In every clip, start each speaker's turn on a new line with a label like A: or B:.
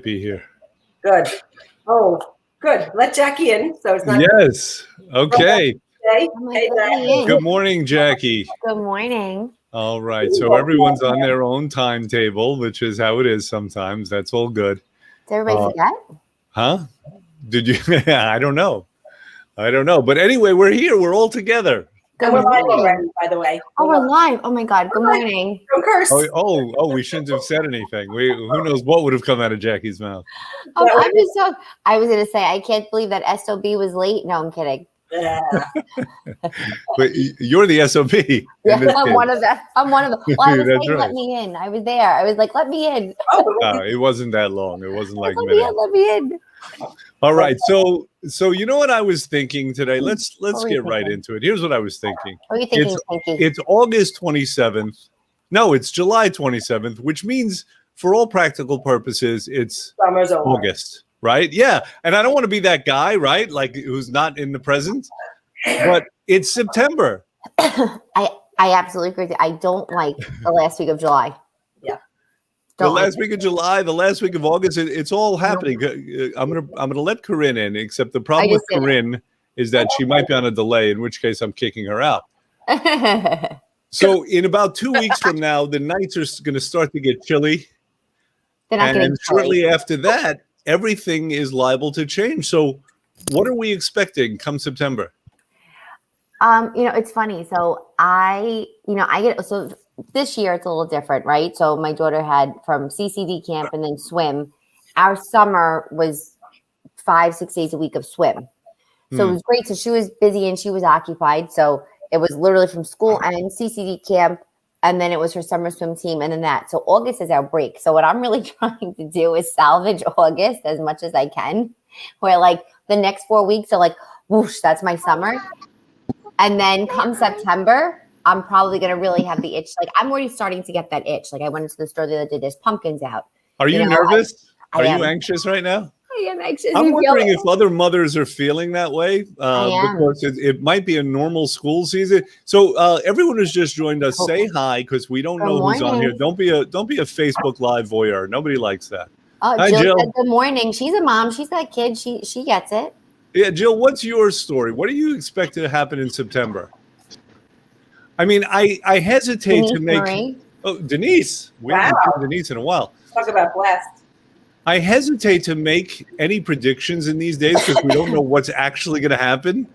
A: be here.
B: Good. Oh, good. Let Jackie in. So it's not.
A: Yes. Okay.
B: Hey,
A: Good morning, Jackie.
C: Good morning.
A: All right. So everyone's on their own timetable, which is how it is sometimes. That's all good.
C: Did everybody forget?
A: Huh? Did you? I don't know. But anyway, we're here. We're all together.
B: And we're live already, by the way.
C: Oh, we're live. Oh my God. Good morning.
B: Don't curse.
A: Oh, we shouldn't have said anything. Who knows what would have come out of Jackie's mouth.
C: I was going to say, I can't believe that SOB was late. No, I'm kidding.
B: Yeah.
A: But you're the SOB.
C: Yeah, I'm one of them. Well, I was
A: That's
C: saying,
A: right.
C: let me in. I was there. I was like, let me in.
A: It wasn't that long. It wasn't like
C: Let me in.
A: All right. So you know what I was thinking today? Let's
C: were you
A: get right
C: thinking?
A: into it. Here's what I was thinking.
C: What are you thinking, Pinky?
A: It's August 27th. No, it's July 27th, which means for all practical purposes, it's
B: Summer's over.
A: August, right? Yeah. And I don't want to be that guy, right? Like who's not in the present, but it's September.
C: I absolutely agree with you. I don't like the last week of July.
B: Yeah.
A: The last week of July, the last week of August, it's all happening. I'm gonna let Corinne in, except the problem with Corinne is that she might be on a delay, in which case I'm kicking her out. So in about 2 weeks from now, the nights are going to start to get chilly. And shortly after that, everything is liable to change. So what are we expecting come September?
C: It's funny. So so this year it's a little different, right? So my daughter had from CCD camp and then swim. Our summer was 5-6 days a week of swim. So it was great. So she was busy and she was occupied. So it was literally from school and CCD camp. And then it was her summer swim team and then that. So August is our break. So what I'm really trying to do is salvage August as much as I can, where like the next 4 weeks are like, whoosh, that's my summer. And then come September, I'm probably going to really have the itch. Like I'm already starting to get that itch. Like I went into the store the other day, there's pumpkins out.
A: Are you nervous? Are you anxious right now?
C: I am anxious.
A: I'm wondering if other mothers are feeling that way because it might be a normal school season. So everyone who's just joined us, say hi because we don't know who's on here. Don't be a Facebook Live voyeur. Nobody likes that.
C: Hi, Jill. Said good morning. She's a mom. She's got kids. She gets it.
A: Yeah, Jill, what's your story? What do you expect to happen in September? I mean, I hesitate to make.
C: Marie.
A: Oh, Denise. We haven't seen Denise in a while.
B: Talk about blast.
A: I hesitate to make any predictions in these days because we don't know what's actually going to happen.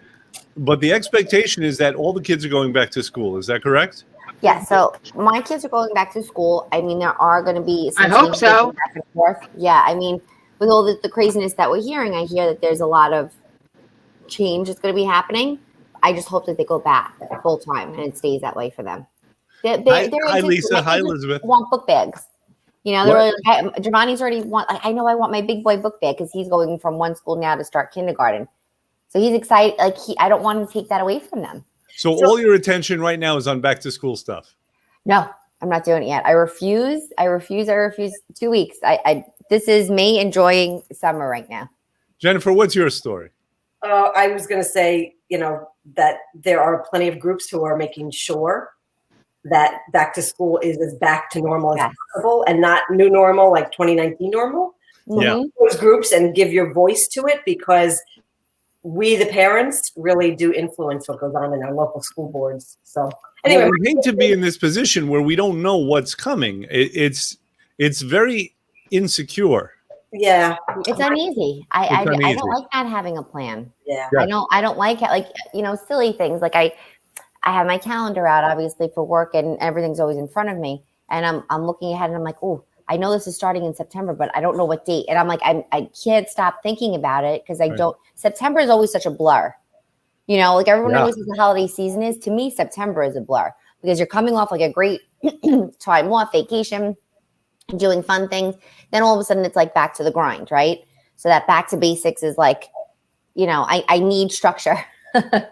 A: But the expectation is that all the kids are going back to school. Is that correct?
C: Yeah. So my kids are going back to school. I mean, there are going to be some
D: I hope so.
C: back and forth. Yeah. I mean, with all the craziness that we're hearing, I hear that there's a lot of change that's going to be happening. I just hope that they go back full time and it stays that way for them.
A: Hi, Lisa. Hi, Elizabeth.
C: Want book bags. You know, they're really, Giovanni's already I know I want my big boy book bag because he's going from one school now to start kindergarten. So he's excited. Like I don't want to take that away from them.
A: So all your attention right now is on back to school stuff.
C: No, I'm not doing it yet. I refuse 2 weeks. This is me enjoying summer right now.
A: Jennifer, what's your story?
B: I was going to say, that there are plenty of groups who are making sure that back to school is as back to normal as possible and not new normal, like 2019 normal.
A: Yeah.
B: Those groups and give your voice to it because we, the parents, really do influence what goes on in our local school boards. So anyway.
A: We hate to be in this position where we don't know what's coming. It's very insecure.
B: Yeah.
C: It's uneasy. I don't like not having a plan.
B: Yeah.
C: I don't like it. Silly things. Like I have my calendar out obviously for work and everything's always in front of me. And I'm looking ahead and I'm like, oh, I know this is starting in September, but I don't know what date. And I'm like, I can't stop thinking about it because September is always such a blur. Like everyone knows what the holiday season is. To me, September is a blur because you're coming off like a great time off, vacation, doing fun things. Then all of a sudden it's like back to the grind, right? So that back to basics is like, I need structure.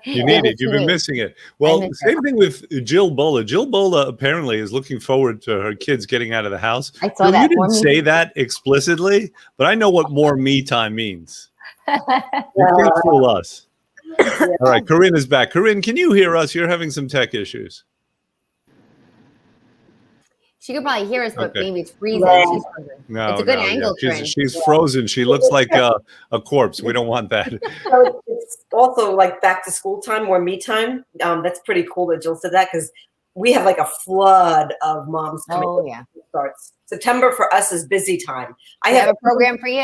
A: You need it. You've been missing it. Well, same thing with Jill Bola. Jill Bola apparently is looking forward to her kids getting out of the house.
C: I saw that.
A: You didn't say that explicitly, but I know what more me time means. You can't fool us. All right, Corinne is back. Corinne, can you hear us? You're having some tech issues.
C: She could probably hear us, but
A: Okay.
C: maybe it's freezing.
B: Yeah.
C: She's frozen.
A: No,
C: It's a good
A: no,
C: angle,
A: yeah.
C: Corinne.
A: She's frozen. She looks like a corpse. We don't want that.
B: So it's also like back to school time, more me time. That's pretty cool that Jill said that because we have like a flood of moms coming.
C: Oh, yeah.
B: Starts September for us is busy time.
C: I have a program for you.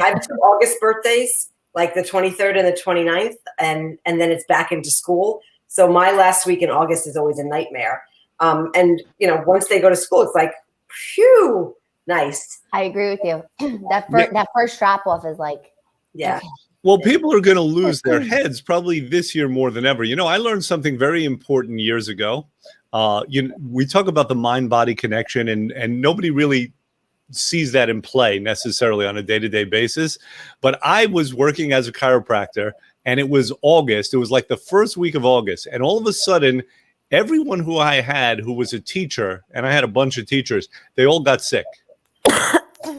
B: I have 2 August birthdays, like the 23rd and the 29th, and then it's back into school. So my last week in August is always a nightmare. And once they go to school, it's like, phew, nice.
C: I agree with you. That first drop off is like,
B: Yeah.
C: okay.
A: Well, people are going to lose their heads probably this year more than ever. I learned something very important years ago. We talk about the mind-body connection, and nobody really sees that in play necessarily on a day-to-day basis. But I was working as a chiropractor, and it was August. It was like the first week of August, and all of a sudden, everyone who I had who was a teacher, and I had a bunch of teachers, they all got sick.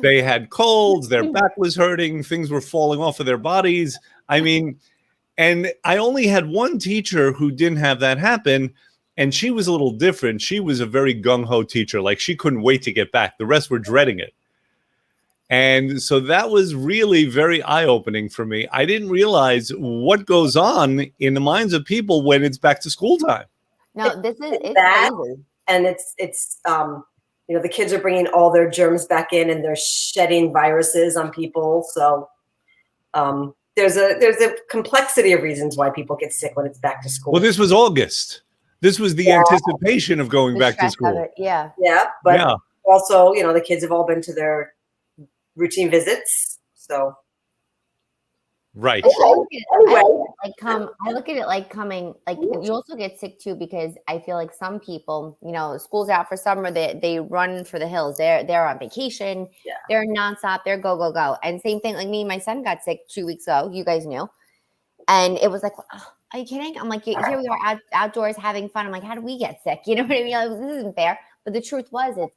A: They had colds, their back was hurting, things were falling off of their bodies. I mean, and I only had one teacher who didn't have that happen, and she was a little different. She was a very gung-ho teacher. Like, she couldn't wait to get back. The rest were dreading it. And so that was really very eye-opening for me. I didn't realize what goes on in the minds of people when it's back to school time.
C: No, it's
B: that,
C: crazy.
B: and it's the kids are bringing all their germs back in, and they're shedding viruses on people. So there's a complexity of reasons why people get sick when it's back to school.
A: Well, this was August. This was the anticipation of going
C: The
A: back to
C: stress of
A: school.
C: it, yeah.
B: Yeah, but
A: Yeah.
B: also, the kids have all been to their routine visits. So
A: Right.
C: I look at
B: Anyway.
C: I look at it like coming, like you also get sick too, because I feel like some people, school's out for summer, they run for the hills. They're on vacation.
B: Yeah.
C: They're nonstop. They're go, go, go. And same thing, like me, my son got sick 2 weeks ago. You guys knew. And it was like, oh, are you kidding? I'm like, here we are outdoors having fun. I'm like, how do we get sick? You know what I mean? Like, this isn't fair. But the truth was, it's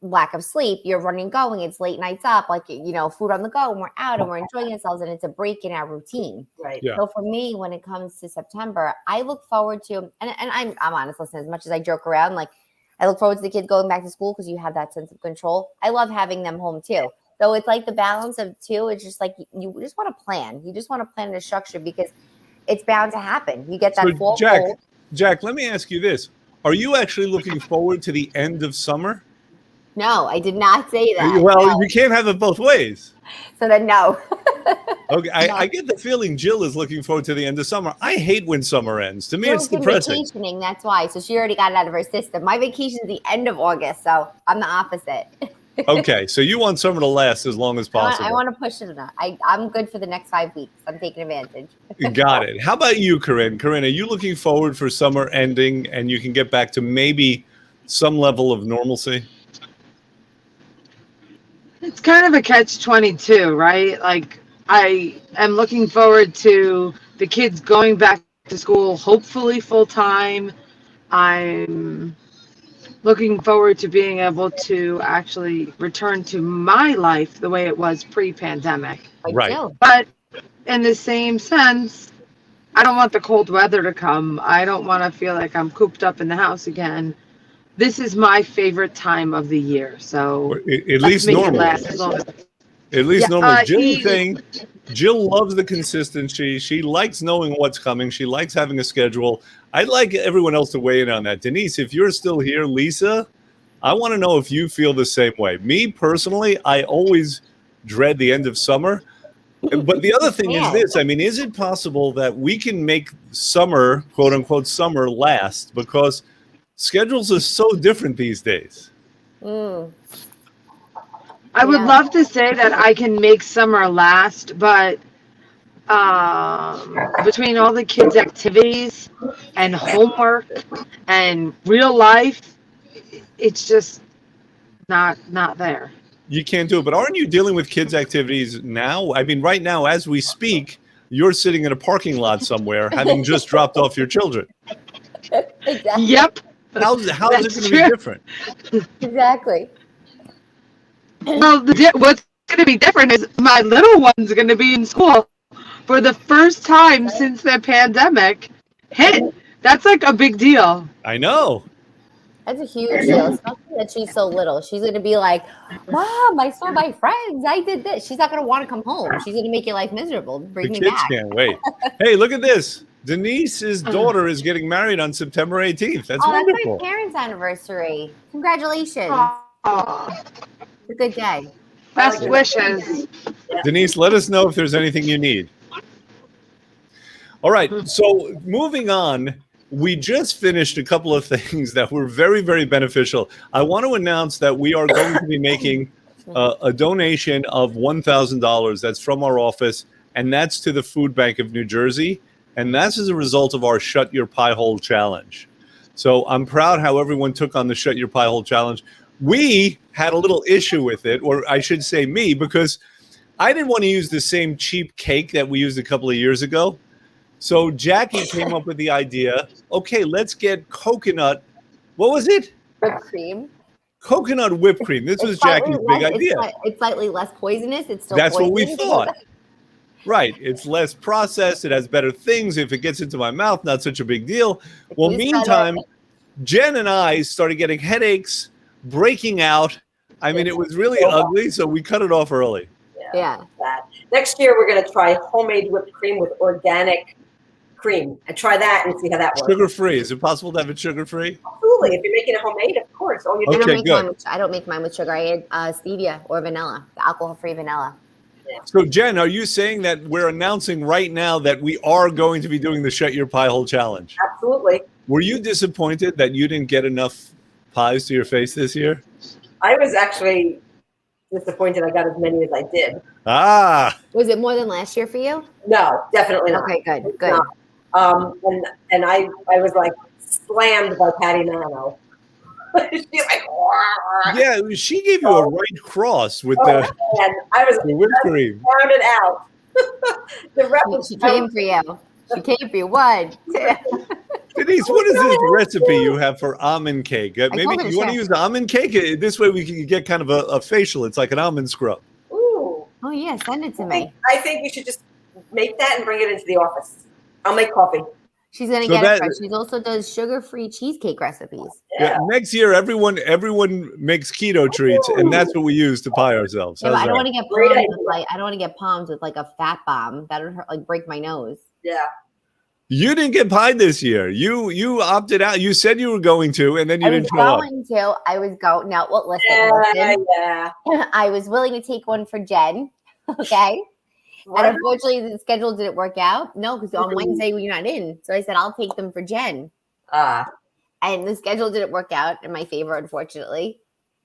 C: lack of sleep. You're running, going. It's late nights up, like, food on the go, and we're out and we're enjoying ourselves, and it's a break in our routine.
B: right.
A: Yeah.
C: So for me, when it comes to September, I look forward to, and I'm honest, listen, as much as I joke around, like, I look forward to the kids going back to school because you have that sense of control. I love having them home too. So it's like the balance of two. It's just like you just want to plan. You just want to plan a structure because it's bound to happen. You get that
A: So,
C: fall
A: Jack,
C: cold.
A: Jack, let me ask you this. Are you actually looking forward to the end of summer?
C: No, I did not say that.
A: Well,
C: No.
A: you can't have it both ways.
C: So then no.
A: Okay,
C: No.
A: I get the feeling Jill is looking forward to the end of summer. I hate when summer ends. To me,
C: Jill's
A: it's
C: been
A: depressing.
C: vacationing, that's why. So she already got it out of her system. My vacation is the end of August, so I'm the opposite.
A: Okay, so you want summer to last as long as possible.
C: I want to push it enough. I'm good for the next 5 weeks. I'm taking advantage.
A: Got it. How about you, Corinne? Corinne, are you looking forward for summer ending and you can get back to maybe some level of normalcy?
D: It's kind of a catch-22, right? Like, I am looking forward to the kids going back to school, hopefully full-time. I'm looking forward to being able to actually return to my life the way it was pre-pandemic.
C: Like
A: Right.
C: Jill.
D: But in the same sense, I don't want the cold weather to come. I don't want to feel like I'm cooped up in the house again. This is my favorite time of the year. So
A: Or at
D: let's
A: least
D: make it
A: normal.
D: last as long as
A: At least
D: Yeah,
A: normal. Jill
D: he-
A: saying Jill loves the consistency. She likes knowing what's coming. She likes having a schedule. I'd like everyone else to weigh in on that. Denise, if you're still here, Lisa, I want to know if you feel the same way. Me personally, I always dread the end of summer. But the other thing is
C: Yeah.
A: this. I mean, is it possible that we can make summer, quote unquote, summer last? Because schedules are so different these days.
D: I would
C: Yeah.
D: love to say that I can make summer last, but between all the kids' activities and homework and real life, it's just not there.
A: You can't do it. But aren't you dealing with kids' activities now? I mean, right now, as we speak, you're sitting in a parking lot somewhere, having just dropped off your children.
C: Exactly.
D: Yep.
A: How's it
D: That's
A: going to be
D: true.
A: different?
C: Exactly.
D: Well, what's going to be different is my little one's going to be in school for the first time since the pandemic hit. That's like a big deal.
A: I know.
C: That's a huge deal, especially that she's so little. She's going to be like, Mom, I saw my friends. I did this. She's not going to want to come home. She's going to make your life miserable. Bring
A: The
C: me
A: kids
C: back.
A: can't wait. Hey, look at this. Denise's daughter is getting married on September 18th. That's
C: That's
A: wonderful.
C: my parents' anniversary. Congratulations.
D: Oh,
C: It's a good day.
D: best wishes.
A: Denise, let us know if there's anything you need. All right. So moving on, we just finished a couple of things that were very, very beneficial. I want to announce that we are going to be making a donation of $1,000. That's from our office, and that's to the Food Bank of New Jersey. And that's as a result of our Shut Your Pie Hole Challenge. So I'm proud how everyone took on the Shut Your Pie Hole Challenge. We had a little issue with it, or I should say me, because I didn't want to use the same cheap cake that we used a couple of years ago. So Jackie came up with the idea, okay, let's get coconut. What was it?
C: Whipped cream.
A: Coconut whipped cream. This was
C: It's slightly
A: Jackie's big
C: less-
A: idea.
C: It's slightly less poisonous. It's still
A: That's what we
C: poison.
A: thought. Right. It's less processed. It has better things. If it gets into my mouth, not such a big deal. Well,
C: You said
A: meantime,
C: it.
A: Jen and I started getting headaches, breaking out. I mean, it was really ugly, so we cut it off early.
C: Yeah.
B: That. Next year, we're going to try homemade whipped cream with organic cream and try that and see how that works.
A: Sugar-free. Is it possible to have it sugar-free?
B: Absolutely. If you're making it homemade, of course. All you
C: I
B: do
C: don't
A: Okay,
C: make
A: good.
C: mine with, I don't make mine with sugar. I add stevia or vanilla, the alcohol-free vanilla.
A: So, Jen, are you saying that we're announcing right now that we are going to be doing the Shut Your Pie Hole Challenge?
B: absolutely.
A: Were you disappointed that you didn't get enough pies to your face this year?
B: I was actually disappointed I got as many as I did.
A: Ah,
C: Was it more than last year for you?
B: No, definitely not.
C: Okay, good, good.
B: No. And I was like slammed by Patty Nano. She's like, "Wah."
A: yeah, she gave you a right cross with
B: Oh,
A: the
B: and I was
A: whipped cream.
B: rounded out. The rep was
C: She came for you. She came for you. 1, 2.
A: Denise, what is this recipe you have for almond cake? Maybe
C: told her to
A: you want to
C: share.
A: use the almond cake? This way we can get kind of a facial. It's like an almond scrub.
B: Ooh.
C: Oh yeah, send it to me.
B: I think you should just make that and bring it into the office. I'll make coffee.
C: She's gonna
A: So
C: get
A: that-
C: it fresh. She also does sugar-free cheesecake recipes.
A: Yeah, next year, everyone makes keto treats, and that's what we use to pie ourselves.
C: Yeah, but
A: How's
C: I don't
A: that?
C: want to get
B: Great
C: palms
B: idea.
C: with like I don't want to get palms with like a fat bomb. That would hurt, like break my nose.
B: Yeah.
A: You didn't get pie this year. You opted out. You said you were going to, and then you
C: I was
A: didn't show up.
C: going to. I was going. Now, well, listen.
B: Yeah.
C: I was willing to take one for Jen. Okay.
B: What?
C: And unfortunately, the schedule didn't work out. No, because on
B: Mhm.
C: Wednesday you're not in. So I said I'll take them for Jen.
B: Ah,
C: And the schedule didn't work out in my favor, unfortunately.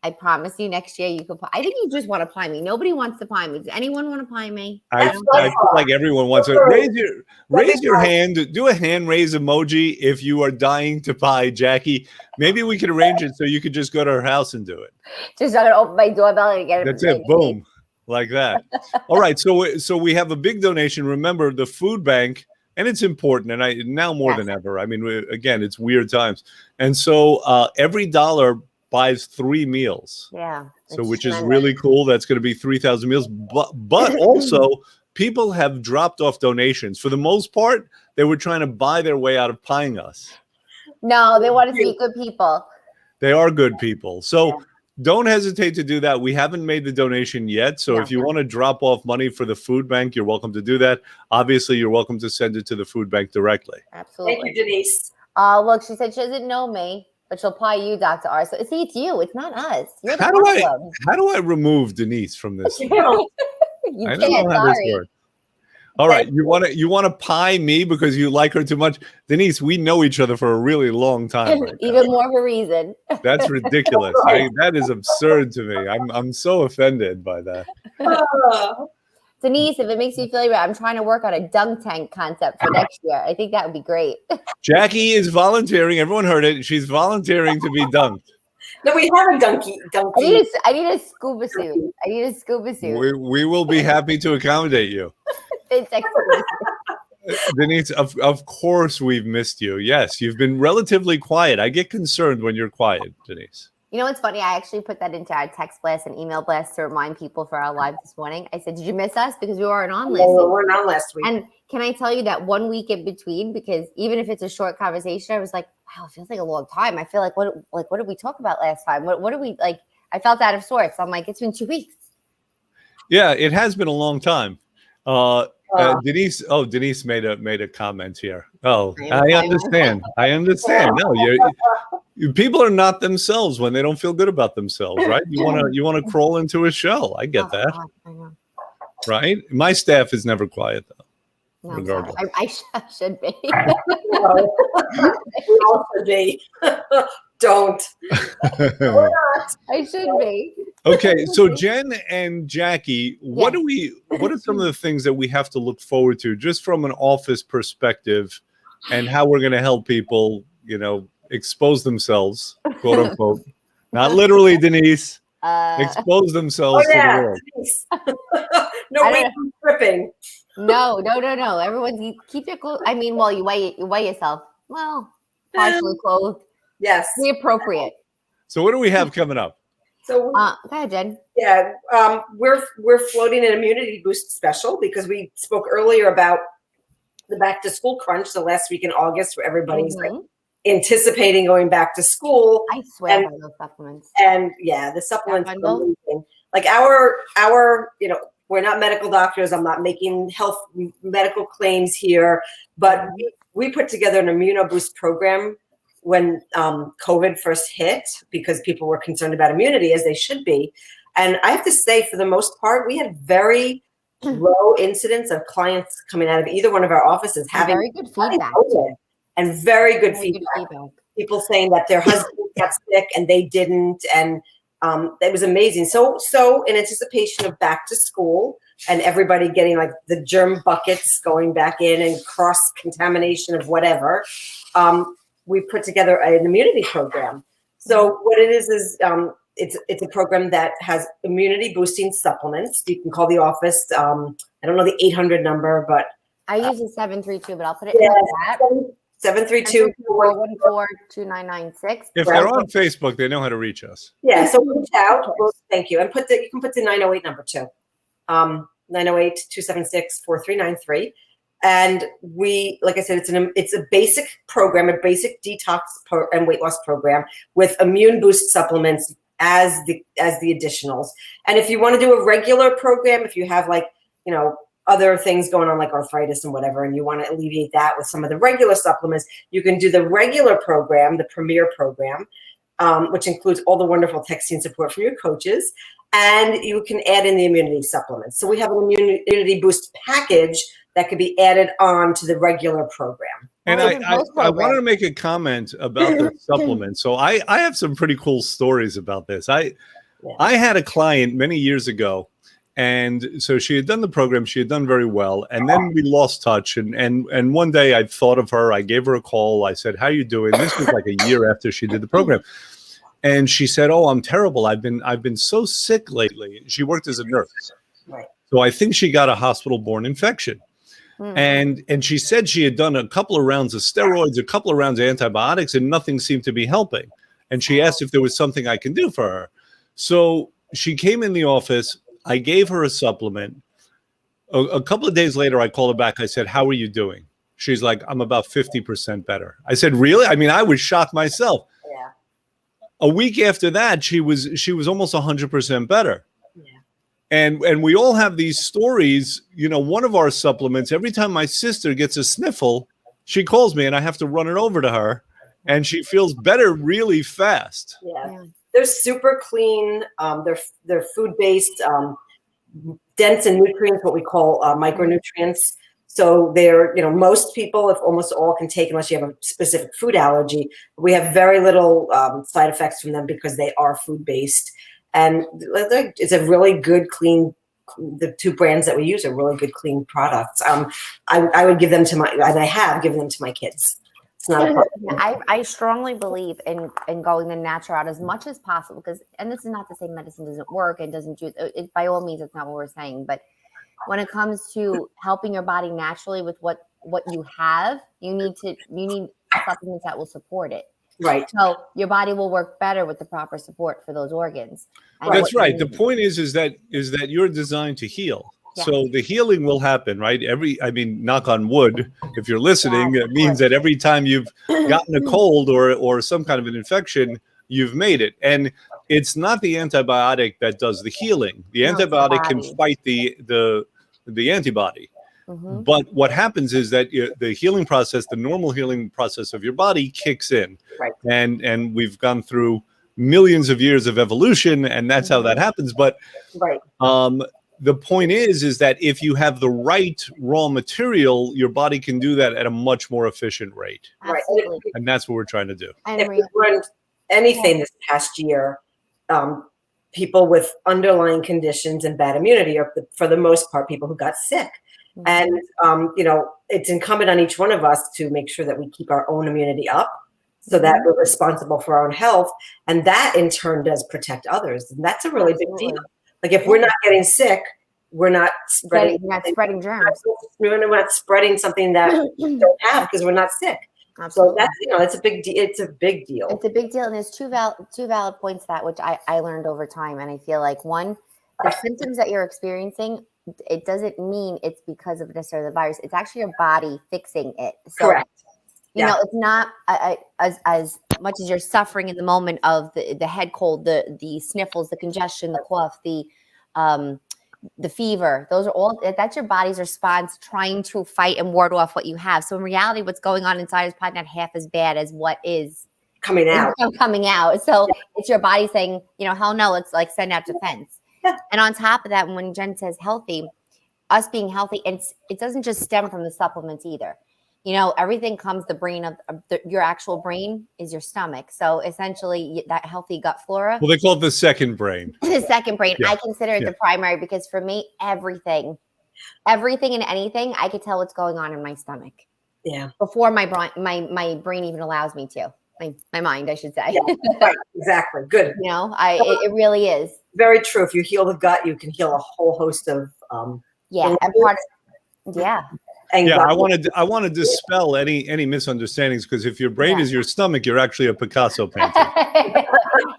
C: I promise you next year you could pie. I think you just want to pie me. Nobody wants to pie me. Does anyone want to pie me?
A: I feel like everyone wants to raise your hand. Do a hand raise emoji if you are dying to pie Jackie. Maybe we could arrange it so you could just go to her house and do it.
C: Just not gonna open my doorbell and get it.
A: That's it. Boom. Like that. All right. So we have a big donation. Remember the food bank, and it's important. And now more than ever. I mean, again, it's weird times. And so every dollar buys 3 meals.
C: Yeah.
A: So
C: it's
A: which is
C: tremendous.
A: really cool. That's going to be 3,000 meals. But also people have dropped off donations. For the most part, they were trying to buy their way out of pieing us.
C: No, they want to see good people.
A: They are good people. So don't hesitate to do that. We haven't made the donation yet. So
C: No.
A: if you want to drop off money for the food bank, you're welcome to do that. Obviously, you're welcome to send it to the food bank directly.
C: Absolutely.
B: thank you, Denise.
C: Look, she said she doesn't know me, but she'll pie you, Dr. R. So see, it's you. It's not us. You're the
A: How do I remove Denise from this?
C: You
A: I don't
C: can't,
A: know how this
C: sorry.
A: works. All right, you want to pie me because you like her too much, Denise. We know each other for a really long time. Right now.
C: Even more of a reason.
A: That's ridiculous. That is absurd to me. I'm so offended by that.
C: Denise, if it makes you feel better, I'm trying to work on a dunk tank concept for next year. I think that would be great.
A: Jackie is volunteering. Everyone heard it. She's volunteering to be dunked.
B: No, we have a donkey.
C: I need a scuba suit. I need a scuba suit.
A: We will be happy to accommodate you.
C: It's excellent.
A: Denise, of course we've missed you. Yes, you've been relatively quiet. I get concerned when you're quiet, Denise.
C: You know what's funny? I actually put that into our text blast and email blast to remind people for our live this morning. I said, "Did you miss us? Because we weren't on last
B: Oh,
C: week."
B: we're not last week.
C: And can I tell you that 1 week in between? Because even if it's a short conversation, I was like, wow, it feels like a long time. I feel like what did we talk about last time? What did we like? I felt out of sorts. I'm like, it's been 2 weeks.
A: Yeah, it has been a long time. Denise made a comment here. Oh, I understand. No, people are not themselves when they don't feel good about themselves, right? You want to crawl into a shell. I get that.
C: God, I know.
A: Right? My staff is never quiet though.
C: No,
A: Regardless.
C: I should be.
B: We all should be. Don't. We're not.
C: I should be.
A: Okay, so Jen and Jackie, what are some of the things that we have to look forward to just from an office perspective and how we're going to help people, expose themselves, quote unquote. Not literally, Denise. Expose themselves to the world.
B: No way from tripping.
C: No. Everyone keep your clothes. I mean, well, you weigh yourself. Well, partially clothed.
B: Yes.
C: Be appropriate.
A: So what do we have coming up?
B: So
C: go ahead, Jen.
B: yeah, we're floating an immunity boost special because we spoke earlier about the back to school crunch the last week in August where everybody's like anticipating going back to school.
C: I swear by those supplements.
B: And yeah, the supplements are amazing. Like our we're not medical doctors. I'm not making health medical claims here, but we put together an immunoboost program when COVID first hit because people were concerned about immunity, as they should be. And I have to say, for the most part, we had very low incidence of clients coming out of either one of our offices having
C: very good feedback.
B: COVID, and very good feedback. People saying that their husband got sick and they didn't, and it was amazing. So in anticipation of back to school and everybody getting like the germ buckets going back in and cross contamination of whatever, we put together an immunity program. So what it is it's a program that has immunity boosting supplements. You can call the office. I don't know the 800 number, but
C: I use the 732, but I'll put it in the chat.
B: 732-414-2996.
A: If they're on Facebook, they know how to reach us.
B: Yeah, so reach out. Well, thank you. And you can put the 908 number too. 908-276-4393. And we, like I said, it's a basic program, a basic detox and weight loss program with immune boost supplements as the additionals. And if you want to do a regular program, if you have other things going on like arthritis and whatever, and you want to alleviate that with some of the regular supplements, you can do the regular program, the Premier program, which includes all the wonderful texting support from your coaches. And you can add in the immunity supplements. So we have an immunity boost package that could be added on to the regular program.
A: And I wanted to make a comment about the supplements. So I have some pretty cool stories about this. I had a client many years ago, and so she had done the program. She had done very well. And then we lost touch. And one day I thought of her. I gave her a call. I said, "How you doing?" This was like a year after she did the program. And she said, "Oh, I'm terrible. I've been so sick lately." She worked as a nurse.
B: Right.
A: So I think she got a hospital-borne infection. And she said she had done a couple of rounds of steroids, a couple of rounds of antibiotics, and nothing seemed to be helping. And she asked if there was something I can do for her. So she came in the office. I gave her a supplement. A couple of days later, I called her back. I said, "How are you doing?" She's like, "I'm about 50% better." I said, "Really?" I mean, I was shocked myself.
B: Yeah.
A: A week after that, she was almost 100% better. And we all have these stories. One of our supplements, every time my sister gets a sniffle, she calls me and I have to run it over to her, and she feels better really fast.
B: Yeah. They're super clean. They're food-based, dense in nutrients, what we call micronutrients. So they're, most people, if almost all, can take unless you have a specific food allergy. We have very little side effects from them because they are food-based. And it's a really good, clean, the two brands that we use are really good, clean products. I would give them to and I have given them to my kids. It's not a problem.
C: I strongly believe in going the natural route as much as possible and this is not to say medicine doesn't work and doesn't do it. By all means, that's not what we're saying. But when it comes to helping your body naturally with what you have, you need supplements that will support it.
B: Right.
C: So your body will work better with the proper support for those organs.
A: That's right. The point is that you're designed to heal.
C: Yeah.
A: So the healing will happen, right? Knock on wood, if you're listening, it means that every time you've gotten a cold or some kind of an infection, you've made it. And it's not the antibiotic that does the healing. The
C: No, it's the
A: antibiotic can
C: body.
A: fight the antibody.
C: Mhm.
A: But what happens is that the healing process, the normal healing process of your body kicks in.
B: Right.
A: And we've gone through millions of years of evolution, and that's how that happens. But
B: Right.
A: the point is that if you have the right raw material, your body can do that at a much more efficient rate.
B: Right.
C: Absolutely.
A: And that's what we're trying to do.
C: And
B: If we learned anything this past year, people with underlying conditions and bad immunity are, for the most part, people who got sick. And, it's incumbent on each one of us to make sure that we keep our own immunity up so that we're responsible for our own health. And that in turn does protect others. And that's a really big deal. Like if we're not getting sick, we're not spreading,
C: germs.
B: We're not spreading something that we don't have because we're not sick.
C: Absolutely.
B: So that's, it's a big deal. It's a big deal.
C: It's a big deal. And there's two valid points that which I learned over time. And I feel like one, the symptoms that you're experiencing, it doesn't mean it's because of necessarily the virus. It's actually your body fixing it. So,
B: Correct.
C: You know, it's not as much as you're suffering in the moment of the head cold, the sniffles, the congestion, the cough, the fever. Those are all, that's your body's response trying to fight and ward off what you have. So in reality, what's going on inside is probably not half as bad as what is
B: coming out.
C: So it's your body saying, hell no, let's like send out defense. And on top of that, when Jen says healthy, us being healthy, it doesn't just stem from the supplements either. Everything comes, the brain of your actual brain is your stomach. So essentially that healthy gut flora.
A: Well, they call it the second brain.
C: The second brain.
A: Yeah.
C: I consider it the primary because for me, everything and anything, I could tell what's going on in my stomach.
B: Yeah.
C: Before my brain even allows me to. My mind, I should say.
B: Yeah, right, exactly. Good.
C: It really is.
B: Very true. If you heal the gut, you can heal a whole host of
C: and part of,
B: anxiety.
A: I want to dispel any misunderstandings, because if your brain is your stomach, you're actually a Picasso painting.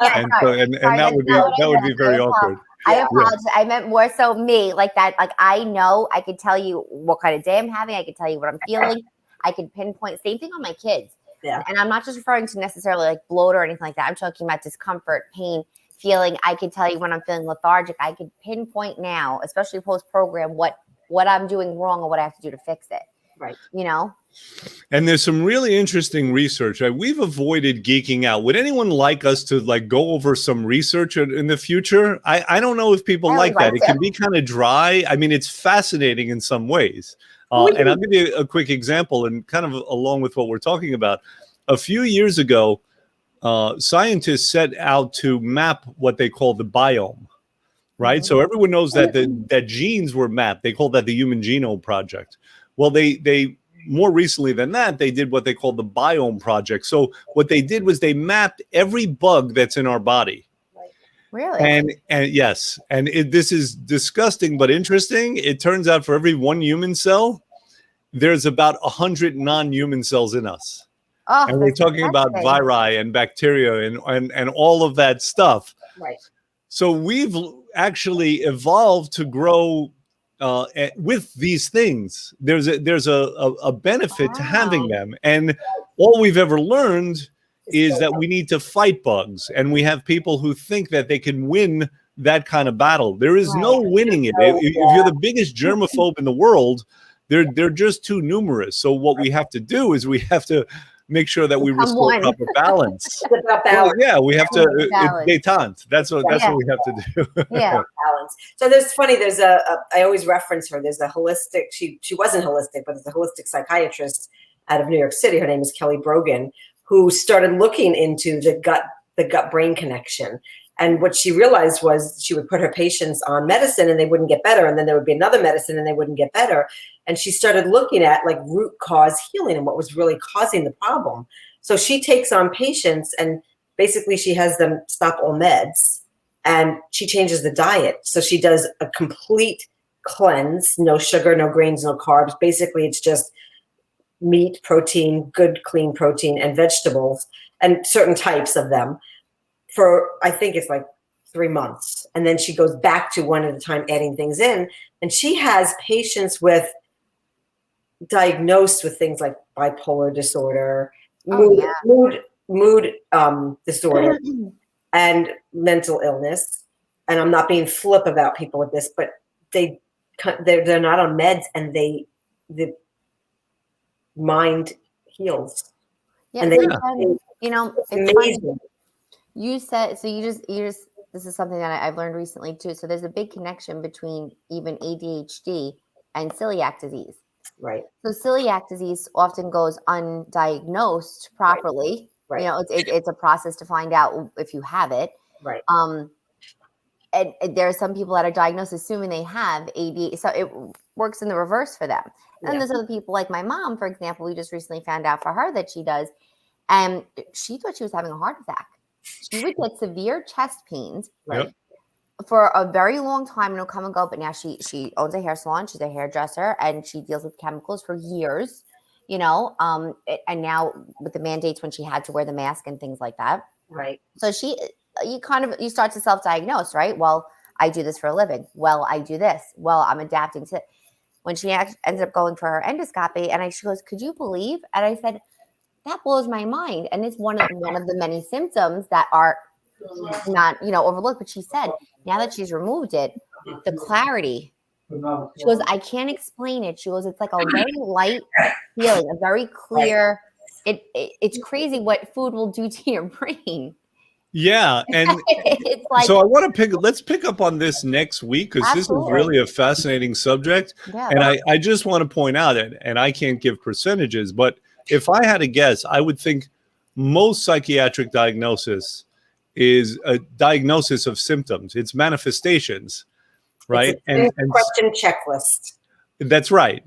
A: And that would be very awkward.
C: I apologize. I meant more so me, like that. Like I know, I could tell you what kind of day I'm having. I could tell you what I'm feeling. I could pinpoint. Same thing on my kids.
B: Yeah.
C: And I'm not just referring to necessarily like bloat or anything like that. I'm talking about discomfort, pain, feeling. I could tell you when I'm feeling lethargic. I could pinpoint now, especially post-program, what I'm doing wrong or what I have to do to fix it.
B: Right.
A: And there's some really interesting research. Right? We've avoided geeking out. Would anyone like us to go over some research in the future? I don't know if people like that. It can be kind of dry. I mean, it's fascinating in some ways. And I'll give you a quick example, and kind of along with what we're talking about. A few years ago, scientists set out to map what they call the biome, right? So everyone knows that that genes were mapped. They call that the Human Genome Project. Well, they more recently than that, they did what they called the Biome Project. So what they did was they mapped every bug that's in our body.
C: Really?
A: And yes, and this is disgusting but interesting. It turns out for every one human cell, there's about 100 non-human cells in us.
C: Oh,
A: and we're talking about viri and bacteria and all of that stuff.
B: Right.
A: So we've actually evolved to grow with these things. There's a benefit to having them, and all we've ever learned is that we need to fight bugs, and we have people who think that they can win that kind of battle. There is no winning it. If you're the biggest germaphobe in the world, they're just too numerous. So what we have to do is we have to make sure that we restore proper balance. Well, yeah, we have to détente. That's what we have to do.
B: Balance. So there's I always reference her. There's a holistic. She wasn't holistic, but there's a holistic psychiatrist out of New York City. Her name is Kelly Brogan, who started looking into the gut brain connection. And what she realized was she would put her patients on medicine and they wouldn't get better. And then there would be another medicine and they wouldn't get better. And she started looking at root cause healing and what was really causing the problem. So she takes on patients and basically she has them stop all meds and she changes the diet. So she does a complete cleanse, no sugar, no grains, no carbs. Basically, it's just meat, protein, good, clean protein, and vegetables, and certain types of them for, I think it's 3 months. And then she goes back to one at a time, adding things in. And she has patients diagnosed with things like bipolar disorder, mood disorder, and mental illness. And I'm not being flip about people with this, but they're not on meds, and the mind heals.
C: Yeah,
B: And
C: it's
B: amazing.
C: funny. You said, so you just, this is something that I've learned recently too. So there's a big connection between even ADHD and celiac disease.
B: Right.
C: So celiac disease often goes undiagnosed properly.
B: Right.
C: It's a process to find out if you have it.
B: Right.
C: And there are some people that are diagnosed assuming they have ADHD. So it works in the reverse for them. And there's other people like my mom, for example, we just recently found out for her that she does. And she thought she was having a heart attack. She would get severe chest pains for a very long time, and it'll come and go. But now she owns a hair salon. She's a hairdresser, and she deals with chemicals for years, and now with the mandates when she had to wear the mask and things like that.
B: Right.
C: So you start to self-diagnose, right? Well, I do this for a living. Well, I do this. Well, I'm adapting to. When she ended up going for her endoscopy, and she goes, "Could you believe?" And I said, that blows my mind. And it's one of the many symptoms that are not, overlooked. But she said, now that she's removed it, the clarity, she goes, I can't explain it. She goes, it's like a very light feeling, a very clear, it's crazy what food will do to your brain.
A: Yeah. And
C: it's like,
A: so let's pick up on this next week, because this is really a fascinating subject.
C: Yeah.
A: And I just want to point out it, and I can't give percentages, but if I had to guess, I would think most psychiatric diagnosis is a diagnosis of symptoms. It's manifestations, right?
B: It's a question checklist.
A: That's right.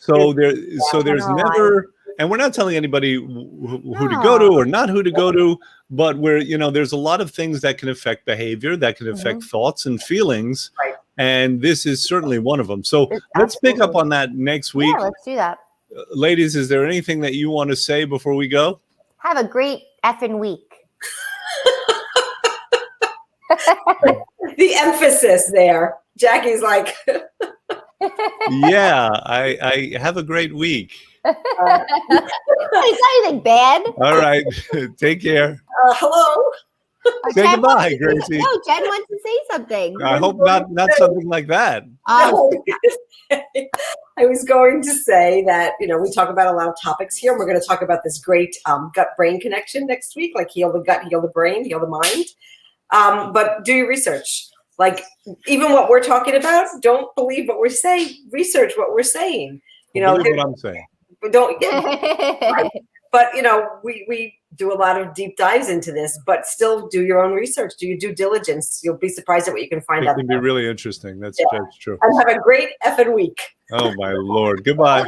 A: So there's never, and we're not telling anybody who to go to or not who to go to, but there's a lot of things that can affect behavior, that can affect thoughts and feelings.
B: Right.
A: And this is certainly one of them. So let's pick up on that next week.
C: Yeah, let's do that.
A: Ladies, is there anything that you want to say before we go?
C: Have a great effing week.
B: The emphasis there. Jackie's like.
A: Yeah, I have a great week.
C: It's not anything bad.
A: All right. Take care.
B: Hello.
A: Say goodbye, Gracie.
C: No, Jen wants to say something.
A: I hope not something like that.
B: I was going to say that, we talk about a lot of topics here, and we're going to talk about this great gut-brain connection next week, like heal the gut, heal the brain, heal the mind. But do your research. Like, even what we're talking about, don't believe what we're saying. Research what we're saying.
A: Believe what I'm saying.
B: Don't get right. But, we do a lot of deep dives into this, but still do your own research. Do your due diligence. You'll be surprised at what you can find out.
A: It can be really interesting. That's true.
B: And have a great effing week.
A: Oh, my Lord. Goodbye.